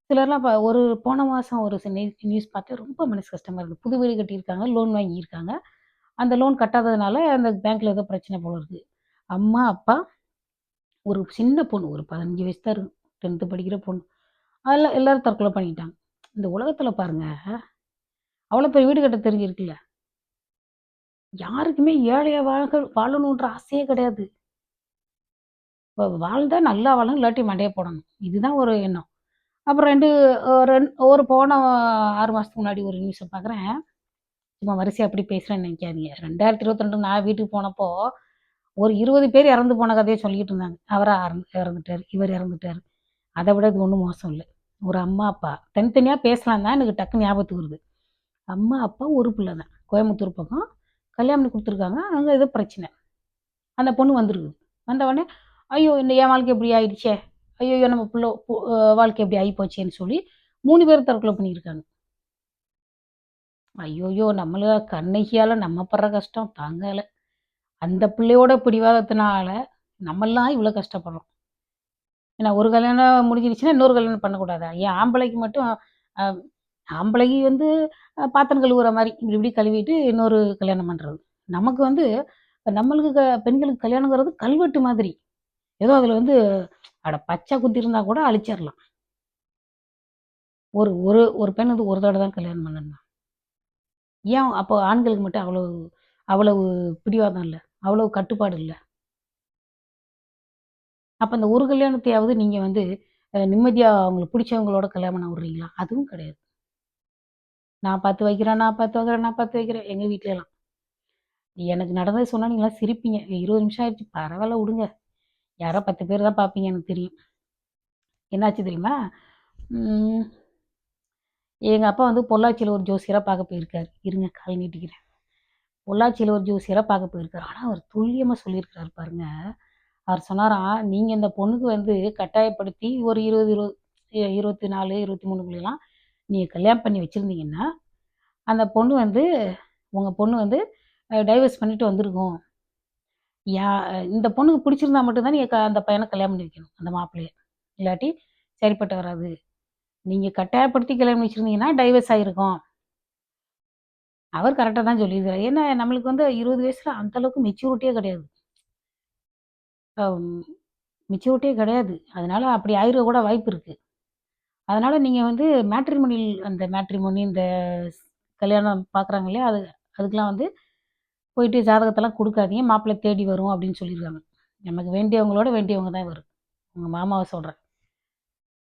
சிலர்லாம் ஒரு போன மாசம் ஒரு நியூஸ் பார்த்தேன். ரொம்ப மனசு கஷ்டமா இருக்கு. புது வீடு கட்டியிருக்காங்க. லோன் வாங்கியிருக்காங்க. அந்த லோன் கட்டாததுனால அந்த பேங்க்ல ஏதோ பிரச்சனை போல இருக்கு. அம்மா, அப்பா, ஒரு சின்ன பொண்ணு. ஒரு 15 வயசு தான் இருக்கும். 10த் படிக்கிற பொண்ணு. அதுல எல்லாரும் தற்கொலை பண்ணிக்கிட்டாங்க. இந்த உலகத்துல பாருங்க, அவ்வளோ பெரிய வீடு கட்ட தெரிஞ்சிருக்குல்ல. யாருக்குமே ஏழையா வாழணுன்ற ஆசையே கிடையாது. வாழ்ந்தா நல்லா வாழணும், இல்லாட்டி மண்டைய போடணும். இதுதான் ஒரு எண்ணம். அப்புறம் 2 ஒரு போன 6 மாசத்துக்கு முன்னாடி ஒரு நியூஸ பார்க்குறேன். சும்மா வரிசையா அப்படி பேசுறேன்னு நெனைக்காதீங்க. 2022 நான் வீட்டுக்கு போனப்போ, ஒரு 20 பேர் இறந்து போன கதைய சொல்லிக்கிட்டு இருந்தாங்க. அவரா இறந்துட்டாரு, இவர் இறந்துட்டாரு. அத விட இது ஒண்ணும் மோசம் இல்ல. ஒரு அம்மா, அப்பா தனித்தனியா பேசலாம் தான் எனக்கு டக்குன்னு ஞாபகத்துக்கு வருது. அம்மா, அப்பா, ஒரு பிள்ளை தான். கோயம்புத்தூர் பக்கம். கல்யாணம் பண்ணி குடுத்துருக்காங்க. அங்க ஏதோ பிரச்சனை. அந்த பொண்ணு வந்திருக்கு. வந்தவுடனே, "ஐயோ! என் வாழ்க்கை இப்படி ஆயிடுச்சே! ஐய்யய்யோ! நம்ம புள்ள வாழ்க்கை இப்படி ஆயிப்போச்சேன்னு" சொல்லி 3 பேரும் தற்கொலை பண்ணியிருக்காங்க. ஐய்யய்யோ! நம்மள கண்ணகியால நம்ம படுற கஷ்டம் தாங்கல. அந்த பிள்ளையோட பிடிவாதத்தினால நம்மலாம் இவ்ளோ கஷ்டப்படுறோம். ஏன்னா ஒரு கல்யாணம் முடிஞ்சிருச்சுன்னா, இன்னொரு கல்யாணம் பண்ணக்கூடாதா? ஏன் ஆம்பளைக்கு மட்டும் அ ஆம்பளைக்கு வந்து பாத்திரம் கழுவுற மாரி இப்படி இப்படி கழுவிட்டு இன்னொரு கல்யாணம் பண்றது. நமக்கு வந்து நம்மளுக்கு பெண்களுக்கு கல்யாணங்கிறது கல்வெட்டு மாதிரி. ஏதோ அதுல வந்து அட பச்சை குத்திருந்தா கூட அழிச்சிரலாம். ஒரு ஒரு ஒரு பெண் வந்து ஒரு தடவ தான் கல்யாணம் பண்ணணுமா? ஏன் அப்போ ஆண்களுக்கு மட்டும் அவ்வளவு அவ்வளவு பிடிவாதம் இல்ல? அவ்வளவு கட்டுப்பாடு இல்ல? அப்ப அந்த ஒரு கல்யாணத்தையாவது நீங்க வந்து நிம்மதியா அவங்களுக்கு பிடிச்சவங்களோட கல்யாணம் பண்ண விடுறீங்களா? அதுவும் கிடையாது. நான் பார்த்து வைக்கிறேன், நான் பார்த்து வைக்கிறேன், நான் பார்த்து வைக்கிறேன். எங்க வீட்லலாம். எனக்கு நடந்தது சொன்னா நீங்கலாம் சிரிப்பீங்க. 20 நிமிஷம் ஆயிடுச்சு பரவால்ல விடுங்க. யாரோ 10 பேர் தான் பார்ப்பீங்க எனக்கு தெரியும். என்னாச்சு தெரியுமா? ம் எங்க அப்பா வந்து பொள்ளாச்சியில ஒரு ஜோசியரா பார்க்க போயிருக்காரு. இருங்க கால் நீட்டிக்கிறேன். பொள்ளாச்சியில ஒரு ஜோசியரா பார்க்க போயிருக்காரு. ஆனா அவர் துல்லியமா சொல்லியிருக்கிறாரு பாருங்க. அவர் சொன்னாராம், "நீங்க இந்த பொண்ணுக்கு வந்து கட்டாயப்படுத்தி ஒரு 24, 23க்குள்ளலாம் நீங்க கல்யாணம் பண்ணி வச்சிருந்தீங்கன்னா, அந்த பொண்ணு வந்து உங்க பொண்ணு வந்து டைவர்ஸ் பண்ணிட்டு வந்திருக்கும். யா இந்த பொண்ணுக்கு பிடிச்சிருந்தா மட்டும் தான் நீங்க அந்த பையன கல்யாணம் பண்ணி வைக்கணும். அந்த மாப்பிள்ளைய. இல்லாட்டி சரிப்பட்டு வராது. நீங்க கட்டாயப்படுத்தி கல்யாணம் பண்ணி வச்சிருந்தீங்கன்னா, டைவர்ஸ் ஆயிருக்கும்." அவர் கரெக்ட்டா தான் சொல்லியிருக்காரு. ஏன்னா நம்மளுக்கு வந்து 20 வயசுல அந்த அளவுக்கு மெச்சூரிட்டியே கிடையாது. அம் மெச்சூரிட்டியே கிடையாது. அதனால அப்படி ஆயிர கூட வாய்ப்பு இருக்கு. அதனால நீங்க வந்து மேட்ரிமோனி இந்த ஸ் கல்யாணம் பார்க்குறாங்க இல்லையா? அதுக்கெல்லாம் வந்து போயிட்டு ஜாதகத்தெல்லாம் குடுக்காதீங்க. மாப்பிள்ளை தேடி வரும் அப்படின்னு சொல்லியிருக்காங்க. நமக்கு வேண்டியவங்களோட வேண்டியவங்க தான் இவரு. உங்க மாமாவ சொல்றேன்.